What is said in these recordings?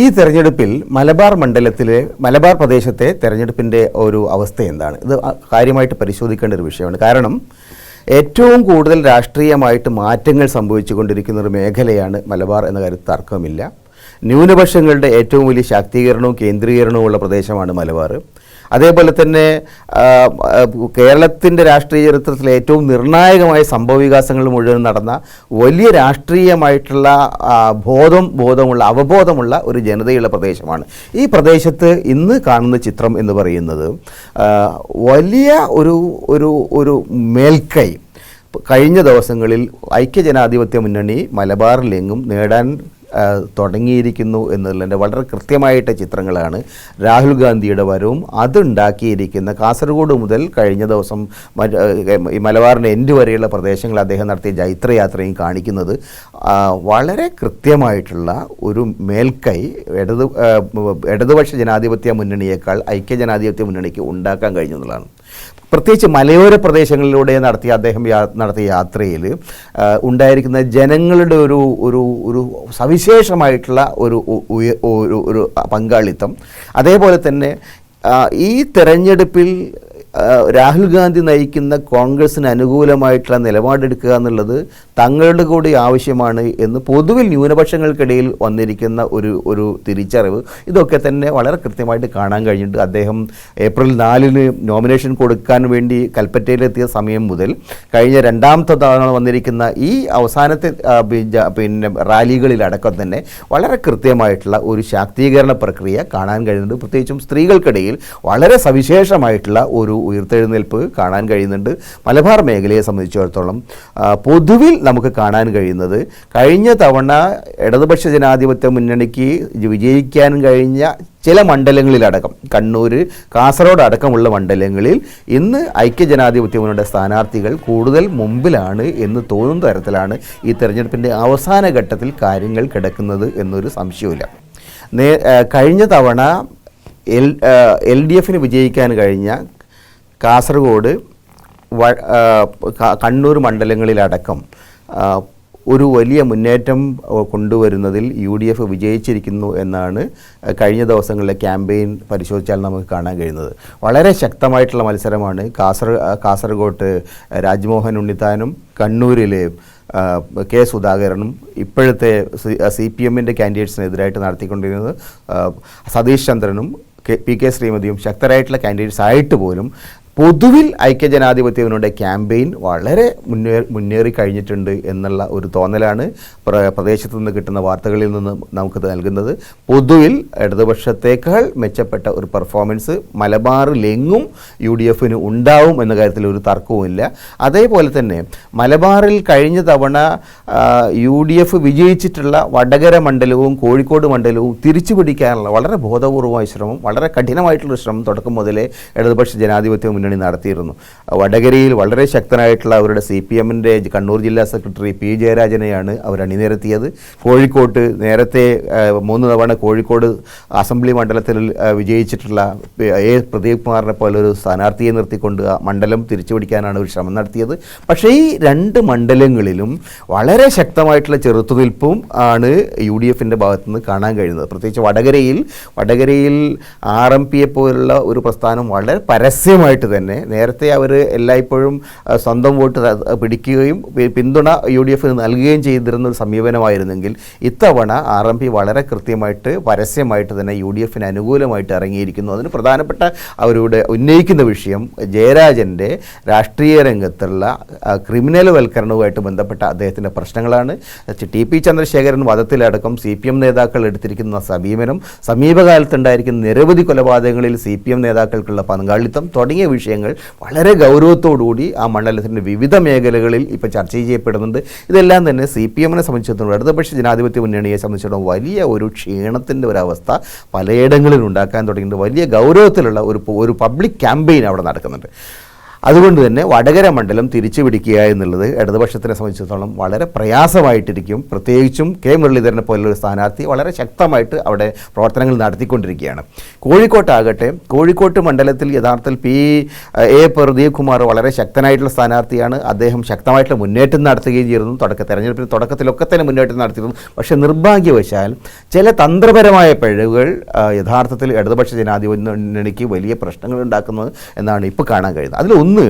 ഈ തെരഞ്ഞെടുപ്പിൽ മലബാർ പ്രദേശത്തെ തെരഞ്ഞെടുപ്പിൻ്റെ ഒരു അവസ്ഥ എന്താണ്? ഇത് കാര്യമായിട്ട് പരിശോധിക്കേണ്ട ഒരു വിഷയമാണ്. കാരണം ഏറ്റവും കൂടുതൽ രാഷ്ട്രീയമായിട്ട് മാറ്റങ്ങൾ സംഭവിച്ചുകൊണ്ടിരിക്കുന്ന ഒരു മേഖലയാണ് മലബാർ എന്ന കാര്യത്തിൽ തർക്കമില്ല. ന്യൂനപക്ഷങ്ങളുടെ ഏറ്റവും വലിയ ശാക്തീകരണവും കേന്ദ്രീകരണവും ഉള്ള പ്രദേശമാണ് മലബാർ. അതേപോലെ തന്നെ കേരളത്തിൻ്റെ രാഷ്ട്രീയ ചരിത്രത്തിലെ ഏറ്റവും നിർണായകമായ സംഭവവികാസങ്ങൾ മുഴുവൻ നടന്ന വലിയ രാഷ്ട്രീയമായിട്ടുള്ള അവബോധമുള്ള ഒരു ജനതയുള്ള പ്രദേശമാണ്. ഈ പ്രദേശത്ത് ഇന്ന് കാണുന്ന ചിത്രം എന്ന് പറയുന്നത് വലിയ ഒരു മേൽക്കൈ കഴിഞ്ഞ ദിവസങ്ങളിൽ ഐക്യജനാധിപത്യ മുന്നണി മലബാറിലെങ്ങും നേടാൻ തുടങ്ങിയിരിക്കുന്നു എന്നുള്ളതിൻ്റെ വളരെ കൃത്യമായിട്ട് ചിത്രങ്ങളാണ് രാഹുൽ ഗാന്ധിയുടെ വരവും അതുണ്ടാക്കിയിരിക്കുന്ന കാസർഗോഡ് മുതൽ കഴിഞ്ഞ ദിവസം മലബാറിൻ്റെ എൻഡ് വരെയുള്ള പ്രദേശങ്ങൾ അദ്ദേഹം നടത്തിയ ജൈത്രയാത്രയും കാണിക്കുന്നത്. വളരെ കൃത്യമായിട്ടുള്ള ഒരു മേൽക്കൈ ഇടതുപക്ഷ ജനാധിപത്യ മുന്നണിയേക്കാൾ ഐക്യജനാധിപത്യ മുന്നണിക്ക് ഉണ്ടാക്കാൻ കഴിഞ്ഞു എന്നുള്ളതാണ്. പ്രത്യേകിച്ച് മലയോര പ്രദേശങ്ങളിലൂടെ അദ്ദേഹം നടത്തിയ യാത്രയിൽ ഉണ്ടായിരിക്കുന്ന ജനങ്ങളുടെ ഒരു സവിശേഷമായിട്ടുള്ള ഒരു പങ്കാളിത്തം, അതേപോലെ തന്നെ ഈ തെരഞ്ഞെടുപ്പിൽ രാഹുൽ ഗാന്ധി നയിക്കുന്ന കോൺഗ്രസിന് അനുകൂലമായിട്ടുള്ള നിലപാടെടുക്കുക എന്നുള്ളത് തങ്ങളുടെ കൂടി ആവശ്യമാണ് എന്ന് പൊതുവിൽ ന്യൂനപക്ഷങ്ങൾക്കിടയിൽ വന്നിരിക്കുന്ന ഒരു തിരിച്ചറിവ്, ഇതൊക്കെ തന്നെ വളരെ കൃത്യമായിട്ട് കാണാൻ കഴിഞ്ഞിട്ട് അദ്ദേഹം ഏപ്രിൽ 4 നോമിനേഷൻ കൊടുക്കാൻ വേണ്ടി കൽപ്പറ്റയിലെത്തിയ സമയം മുതൽ കഴിഞ്ഞ രണ്ടാമത്തെ തവണ വന്നിരിക്കുന്ന ഈ അവസാനത്തെ റാലികളിലടക്കം തന്നെ വളരെ കൃത്യമായിട്ടുള്ള ഒരു ശാക്തീകരണ പ്രക്രിയ കാണാൻ കഴിയുന്നുണ്ട്. പ്രത്യേകിച്ചും സ്ത്രീകൾക്കിടയിൽ വളരെ സവിശേഷമായിട്ടുള്ള ഒരു ഉയർത്തെഴുന്നേൽപ്പ് കാണാൻ കഴിയുന്നുണ്ട്. മലബാർ മേഖലയെ സംബന്ധിച്ചിടത്തോളം പൊതുവിൽ നമുക്ക് കാണാൻ കഴിയുന്നത് കഴിഞ്ഞ തവണ ഇടതുപക്ഷ ജനാധിപത്യ മുന്നണിക്ക് വിജയിക്കാൻ കഴിഞ്ഞ ചില മണ്ഡലങ്ങളിലടക്കം കണ്ണൂർ, കാസർഗോഡ് അടക്കമുള്ള മണ്ഡലങ്ങളിൽ ഇന്ന് ഐക്യജനാധിപത്യ മുന്നണിയുടെ സ്ഥാനാർത്ഥികൾ കൂടുതൽ മുമ്പിലാണ് എന്ന് തോന്നുന്ന തരത്തിലാണ് ഈ തെരഞ്ഞെടുപ്പിൻ്റെ അവസാന ഘട്ടത്തിൽ കാര്യങ്ങൾ കിടക്കുന്നത് എന്നൊരു സംശയമില്ല. കഴിഞ്ഞ തവണ LDF വിജയിക്കാൻ കഴിഞ്ഞ കാസർഗോഡ്, കണ്ണൂർ മണ്ഡലങ്ങളിലടക്കം ഒരു വലിയ മുന്നേറ്റം കൊണ്ടുവരുന്നതിൽ UDF വിജയിച്ചിരിക്കുന്നു എന്നാണ് കഴിഞ്ഞ ദിവസങ്ങളിലെ ക്യാമ്പയിൻ പരിശോധിച്ചാൽ നമുക്ക് കാണാൻ കഴിയുന്നത്. വളരെ ശക്തമായിട്ടുള്ള മത്സരമാണ് കാസർഗോട്ട് രാജ്മോഹൻ ഉണ്ണിത്താനും കണ്ണൂരിലെ കെ സുധാകരനും ഇപ്പോഴത്തെ CPMൻ്റെ കാൻഡിഡേറ്റ്സിനെതിരായിട്ട് നടത്തിക്കൊണ്ടിരുന്നത് സതീഷ് ചന്ദ്രനും PK ശ്രീമതിയും ശക്തരായിട്ടുള്ള കാൻഡിഡേറ്റ്സ് ആയിട്ട് പോലും പൊതുവിൽ ഐക്യജനാധിപത്യത്തിനുടെ ക്യാമ്പയിൻ വളരെ മുന്നേറി കഴിഞ്ഞിട്ടുണ്ട് എന്നുള്ള ഒരു തോന്നലാണ് പ്രദേശത്തു നിന്ന് കിട്ടുന്ന വാർത്തകളിൽ നിന്ന് നമുക്ക് നൽകുന്നത്. പൊതുവിൽ ഇടതുപക്ഷത്തേക്കാൾ മെച്ചപ്പെട്ട ഒരു പെർഫോമൻസ് മലബാറിലെങ്ങും UDF ഉണ്ടാവും എന്ന കാര്യത്തിൽ ഒരു തർക്കവുമില്ല. അതേപോലെ തന്നെ മലബാറിൽ കഴിഞ്ഞ തവണ UDF വിജയിച്ചിട്ടുള്ള വടകര മണ്ഡലവും കോഴിക്കോട് മണ്ഡലവും തിരിച്ചു പിടിക്കാനുള്ള വളരെ ബോധപൂർവമായ ശ്രമം, വളരെ കഠിനമായിട്ടുള്ള ശ്രമം തുടക്കം മുതലേ ഇടതുപക്ഷ ജനാധിപത്യ മുന്നണി നടത്തിയിരുന്നു. വടകരയിൽ വളരെ ശക്തനായിട്ടുള്ള അവരുടെ CPMൻ്റെ കണ്ണൂർ ജില്ലാ സെക്രട്ടറി P ജയരാജനെയാണ് അവർ അണിനിരത്തിയത്. കോഴിക്കോട്ട് നേരത്തെ 3 തവണ കോഴിക്കോട് അസംബ്ലി മണ്ഡലത്തിൽ വിജയിച്ചിട്ടുള്ള പ്രദീപ് കുമാറിനെ പോലൊരു സ്ഥാനാർത്ഥിയെ നിർത്തിക്കൊണ്ട് മണ്ഡലം തിരിച്ചുപിടിക്കാനാണ് ഒരു ശ്രമം നടത്തിയത്. പക്ഷേ ഈ 2 മണ്ഡലങ്ങളിലും വളരെ ശക്തമായിട്ടുള്ള ചെറുത്തുനിൽപ്പും ആണ് UDFൻ്റെ ഭാഗത്തുനിന്ന് കാണാൻ കഴിയുന്നത്. പ്രത്യേകിച്ച് വടകരയിൽ RMPയെ പോലുള്ള ഒരു പ്രസ്ഥാനം വളരെ പരസ്യമായിട്ട് തന്നെ നേരത്തെ അവർ എല്ലായ്പ്പോഴും സ്വന്തം വോട്ട് പിടിക്കുകയും പിന്തുണ UDF നൽകുകയും ചെയ്തിരുന്ന ഒരു സമീപനമായിരുന്നെങ്കിൽ ഇത്തവണ RMP വളരെ കൃത്യമായിട്ട് പരസ്യമായിട്ട് തന്നെ UDF അനുകൂലമായിട്ട് ഇറങ്ങിയിരിക്കുന്നു. അതിന് പ്രധാനപ്പെട്ട അവരുടെ ഉന്നയിക്കുന്ന വിഷയം ജയരാജൻ്റെ രാഷ്ട്രീയ രംഗത്തുള്ള ക്രിമിനൽ വൽക്കരണവുമായിട്ട് ബന്ധപ്പെട്ട അദ്ദേഹത്തിൻ്റെ പ്രശ്നങ്ങളാണ്. TP ചന്ദ്രശേഖരൻ വധത്തിലടക്കം CPM നേതാക്കൾ എടുത്തിരിക്കുന്ന സമീപകാലത്തുണ്ടായിരിക്കുന്ന നിരവധി കൊലപാതകങ്ങളിൽ CPM നേതാക്കൾക്കുള്ള പങ്കാളിത്തം തുടങ്ങിയ വിഷയങ്ങൾ വളരെ ഗൗരവത്തോടുകൂടി ആ മണ്ഡലത്തിൻ്റെ വിവിധ മേഖലകളിൽ ഇപ്പോൾ ചർച്ച ചെയ്യപ്പെടുന്നുണ്ട്. ഇതെല്ലാം തന്നെ CPMനെ സംബന്ധിച്ചിടത്തോളം ഇടതുപക്ഷ ജനാധിപത്യ മുന്നണിയെ സംബന്ധിച്ചിടത്തോളം വലിയ ഒരു ക്ഷീണത്തിൻ്റെ ഒരവസ്ഥ പലയിടങ്ങളിൽ ഉണ്ടാക്കാൻ തുടങ്ങിയിട്ടുണ്ട്. വലിയ ഗൗരവത്തിലുള്ള ഒരു പബ്ലിക് ക്യാമ്പയിൻ അവിടെ നടക്കുന്നുണ്ട്. അതുകൊണ്ട് തന്നെ വടകര മണ്ഡലം തിരിച്ചു പിടിക്കുക എന്നുള്ളത് ഇടതുപക്ഷത്തിനെ സംബന്ധിച്ചിടത്തോളം വളരെ പ്രയാസമായിട്ടിരിക്കും. പ്രത്യേകിച്ചും കെ മുരളീധരനെ പോലുള്ളൊരു സ്ഥാനാർത്ഥി വളരെ ശക്തമായിട്ട് അവിടെ പ്രവർത്തനങ്ങൾ നടത്തിക്കൊണ്ടിരിക്കുകയാണ്. കോഴിക്കോട്ടാകട്ടെ, കോഴിക്കോട്ട് മണ്ഡലത്തിൽ യഥാർത്ഥത്തിൽ എ പ്രദീപ് കുമാർ വളരെ ശക്തനായിട്ടുള്ള സ്ഥാനാർത്ഥിയാണ്. അദ്ദേഹം ശക്തമായിട്ടുള്ള മുന്നേറ്റം നടത്തുകയും ചെയ്തിരുന്നു. തെരഞ്ഞെടുപ്പിന് തുടക്കത്തിലൊക്കെ തന്നെ മുന്നേറ്റം നടത്തിയിരുന്നു. പക്ഷേ നിർഭാഗ്യവശാൽ ചില തന്ത്രപരമായ പിഴവുകൾ യഥാർത്ഥത്തിൽ ഇടതുപക്ഷ ജനാധിപത്യ മുന്നണിക്ക് വലിയ പ്രശ്നങ്ങൾ ഉണ്ടാക്കുന്നത് എന്നാണ് ഇപ്പോൾ കാണാൻ കഴിയുന്നത്. അതിലൊന്ന്,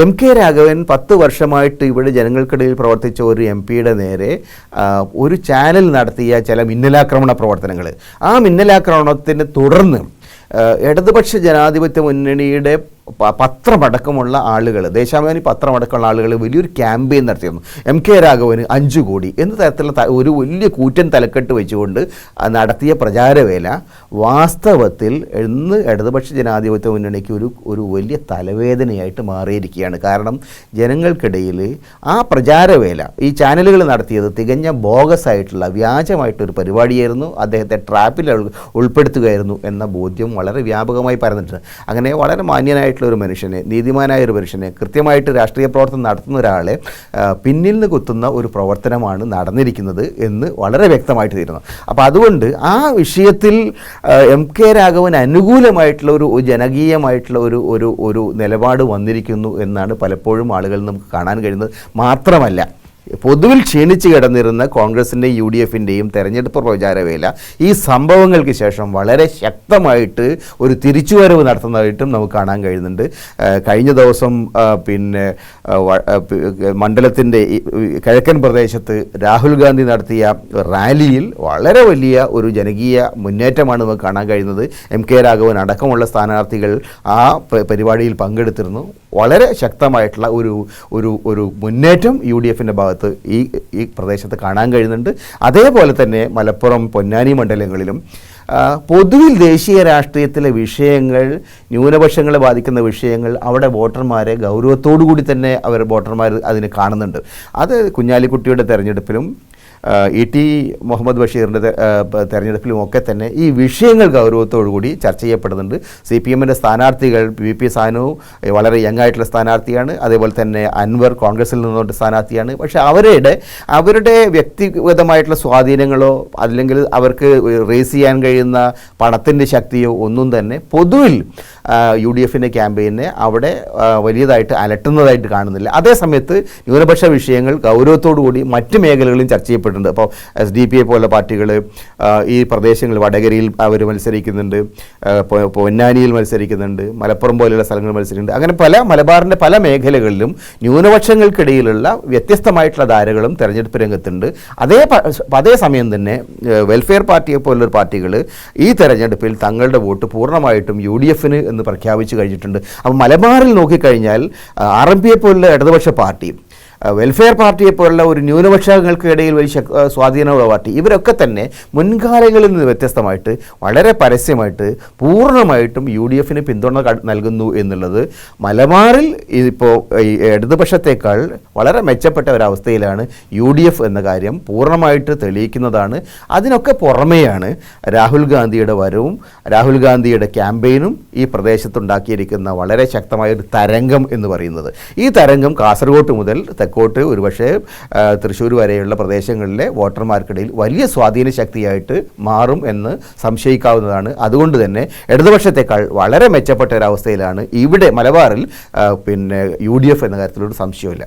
എം കെ രാഘവൻ 10 വർഷമായിട്ട് ഇവിടെ ജനങ്ങൾക്കിടയിൽ പ്രവർത്തിച്ച ഒരു എം പിയുടെ നേരെ ഒരു ചാനൽ നടത്തിയ ചില മിന്നലാക്രമണ പ്രവർത്തനങ്ങൾ, ആ മിന്നലാക്രമണത്തിനെ തുടർന്ന് ഇടതുപക്ഷ ജനാധിപത്യ മുന്നണിയുടെ പത്രമടക്കമുള്ള ആളുകൾ, ദേശാഭിമാനി പത്രമടക്കമുള്ള ആളുകൾ വലിയൊരു ക്യാമ്പയിൻ നടത്തിയിരുന്നു. എം കെ രാഘവന് 5 കോടി എന്ന തരത്തിലുള്ള ഒരു വലിയ കൂറ്റൻ തലക്കെട്ട് വെച്ചുകൊണ്ട് നടത്തിയ പ്രചാരവേല വാസ്തവത്തിൽ ഇന്ന് ഇടതുപക്ഷ ജനാധിപത്യ മുന്നണിക്ക് ഒരു വലിയ തലവേദനയായിട്ട് മാറിയിരിക്കുകയാണ്. കാരണം ജനങ്ങൾക്കിടയിൽ ആ പ്രചാരവേല ഈ ചാനലുകൾ നടത്തിയത് തികഞ്ഞ ബോഗസ് ആയിട്ടുള്ള വ്യാജമായിട്ടൊരു പരിപാടിയായിരുന്നു. അദ്ദേഹത്തെ ട്രാപ്പിൽ ഉൾപ്പെടുത്തുകയായിരുന്നു എന്ന ബോധ്യം വളരെ വ്യാപകമായി പരന്നിട്ടുണ്ട്. അങ്ങനെ വളരെ മാന്യനായിട്ട് ഒരു മനുഷ്യനെ, നീതിമാനായ ഒരു മനുഷ്യനെ, കൃത്യമായിട്ട് രാഷ്ട്രീയ പ്രവർത്തനം നടത്തുന്ന ഒരാളെ പിന്നിൽ നിന്ന് കുത്തുന്ന ഒരു പ്രവർത്തനമാണ് നടന്നിരിക്കുന്നത് എന്ന് വളരെ വ്യക്തമായിട്ട് തീരുന്നു. അപ്പോൾ അതുകൊണ്ട് ആ വിഷയത്തിൽ എം കെ രാഘവൻ അനുകൂലമായിട്ടുള്ള ഒരു ജനകീയമായിട്ടുള്ള ഒരു നിലപാട് വന്നിരിക്കുന്നു എന്നാണ് പലപ്പോഴും ആളുകൾ നമുക്ക് കാണാൻ കഴിയുന്നത്. മാത്രമല്ല, പൊതുവിൽ ക്ഷീണിച്ച് കിടന്നിരുന്ന കോൺഗ്രസിൻ്റെയും യു ഡി എഫിൻ്റെയും തെരഞ്ഞെടുപ്പ് പ്രചാരവേല ഈ സംഭവങ്ങൾക്ക് ശേഷം വളരെ ശക്തമായിട്ട് ഒരു തിരിച്ചുവരവ് നടത്തുന്നതായിട്ടും നമുക്ക് കാണാൻ കഴിയുന്നുണ്ട്. കഴിഞ്ഞ ദിവസം മണ്ഡലത്തിൻ്റെ കിഴക്കൻ പ്രദേശത്ത് രാഹുൽ ഗാന്ധി നടത്തിയ റാലിയിൽ വളരെ വലിയ ഒരു ജനകീയ മുന്നേറ്റമാണ് നമുക്ക് കാണാൻ കഴിയുന്നത്. എം കെ രാഘവൻ അടക്കമുള്ള സ്ഥാനാർത്ഥികൾ ആ പരിപാടിയിൽ പങ്കെടുത്തിരുന്നു. വളരെ ശക്തമായിട്ടുള്ള ഒരു മുന്നേറ്റം യു ഡി എഫിൻ്റെ ഭാഗത്ത് ഈ പ്രദേശത്ത് കാണാൻ കഴിയുന്നുണ്ട്. അതേപോലെ തന്നെ മലപ്പുറം, പൊന്നാനി മണ്ഡലങ്ങളിലും പൊതുവിൽ ദേശീയ രാഷ്ട്രീയത്തിലെ വിഷയങ്ങൾ, ന്യൂനപക്ഷങ്ങളെ ബാധിക്കുന്ന വിഷയങ്ങൾ, അവിടെ വോട്ടർമാരെ ഗൗരവത്തോടു കൂടി തന്നെ വോട്ടർമാർ അതിനെ കാണുന്നുണ്ട്. അത് കുഞ്ഞാലിക്കുട്ടിയുടെ തെരഞ്ഞെടുപ്പിലും ഇ.ടി. മുഹമ്മദ് ബഷീറിൻ്റെ തെരഞ്ഞെടുപ്പിലുമൊക്കെ തന്നെ ഈ വിഷയങ്ങൾ ഗൗരവത്തോടുകൂടി ചർച്ച ചെയ്യപ്പെടുന്നുണ്ട്. CPM-ൻ്റെ സ്ഥാനാർത്ഥികൾ VP സാനു വളരെ യങ് ആയിട്ടുള്ള സ്ഥാനാർത്ഥിയാണ്. അതേപോലെ തന്നെ അൻവർ കോൺഗ്രസിൽ നിന്നുകൊണ്ട് സ്ഥാനാർത്ഥിയാണ്. പക്ഷേ അവരുടെ വ്യക്തിഗതമായിട്ടുള്ള സ്വാധീനങ്ങളോ അല്ലെങ്കിൽ അവർക്ക് റേസ് ചെയ്യാൻ കഴിയുന്ന പണത്തിൻ്റെ ശക്തിയോ ഒന്നും തന്നെ പൊതുവിൽ UDF-ൻ്റെ ക്യാമ്പയിനെ അവിടെ വലിയതായിട്ട് അലട്ടുന്നതായിട്ട് കാണുന്നില്ല. അതേസമയത്ത് ന്യൂനപക്ഷ വിഷയങ്ങൾ ഗൗരവത്തോടുകൂടി മറ്റ് മേഖലകളിലും ചർച്ച ചെയ്യപ്പെടുന്നുണ്ട്. അപ്പോൾ SDPI പോലുള്ള പാർട്ടികൾ ഈ പ്രദേശങ്ങളിൽ വടകരയിൽ അവർ മത്സരിക്കുന്നുണ്ട്, പൊന്നാനിയിൽ മത്സരിക്കുന്നുണ്ട്, മലപ്പുറം പോലെയുള്ള സ്ഥലങ്ങളിൽ മത്സരിക്കുന്നുണ്ട്. അങ്ങനെ മലബാറിൻ്റെ പല മേഖലകളിലും ന്യൂനപക്ഷങ്ങൾക്കിടയിലുള്ള വ്യത്യസ്തമായിട്ടുള്ള ധാരകളും തെരഞ്ഞെടുപ്പ് രംഗത്തുണ്ട്. അതേസമയം തന്നെ വെൽഫെയർ പാർട്ടിയെ പോലുള്ളൊരു പാർട്ടികൾ ഈ തെരഞ്ഞെടുപ്പിൽ തങ്ങളുടെ വോട്ട് പൂർണ്ണമായിട്ടും UDF-ന് എന്ന് പ്രഖ്യാപിച്ചു കഴിഞ്ഞിട്ടുണ്ട്. അപ്പോൾ മലബാറിൽ നോക്കിക്കഴിഞ്ഞാൽ RMPയെ പോലുള്ള ഇടതുപക്ഷ പാർട്ടി, വെൽഫെയർ പാർട്ടിയെപ്പോലുള്ള ഒരു ന്യൂനപക്ഷങ്ങൾക്കിടയിൽ വലിയ സ്വാധീനമുള്ള പാർട്ടി, ഇവരൊക്കെ തന്നെ മുൻകാലങ്ങളിൽ നിന്ന് വ്യത്യസ്തമായിട്ട് വളരെ പരസ്യമായിട്ട് പൂർണ്ണമായിട്ടും UDF-ന് പിന്തുണ നൽകുന്നു എന്നുള്ളത് മലബാറിൽ ഇപ്പോൾ ഇടതുപക്ഷത്തേക്കാൾ വളരെ മെച്ചപ്പെട്ട ഒരവസ്ഥയിലാണ് UDF എന്ന കാര്യം പൂർണ്ണമായിട്ട് തെളിയിക്കുന്നതാണ്. അതിനൊക്കെ പുറമെയാണ് രാഹുൽ ഗാന്ധിയുടെ വരവും രാഹുൽ ഗാന്ധിയുടെ ക്യാമ്പയിനും ഈ പ്രദേശത്തുണ്ടാക്കിയിരിക്കുന്ന വളരെ ശക്തമായ ഒരു തരംഗം എന്ന് പറയുന്നത്. ഈ തരംഗം കാസർഗോഡ് മുതൽ തെക്കോട്ട് ഒരുപക്ഷെ തൃശ്ശൂർ വരെയുള്ള പ്രദേശങ്ങളിലെ വോട്ടർമാർക്കിടയിൽ വലിയ സ്വാധീന ശക്തിയായിട്ട് മാറും എന്ന് സംശയിക്കാവുന്നതാണ്. അതുകൊണ്ട് തന്നെ ഇടതുപക്ഷത്തേക്കാൾ വളരെ മെച്ചപ്പെട്ട ഒരവസ്ഥയിലാണ് ഇവിടെ മലബാറിൽ UDF എന്ന കാര്യത്തിലൊരു സംശയമില്ല.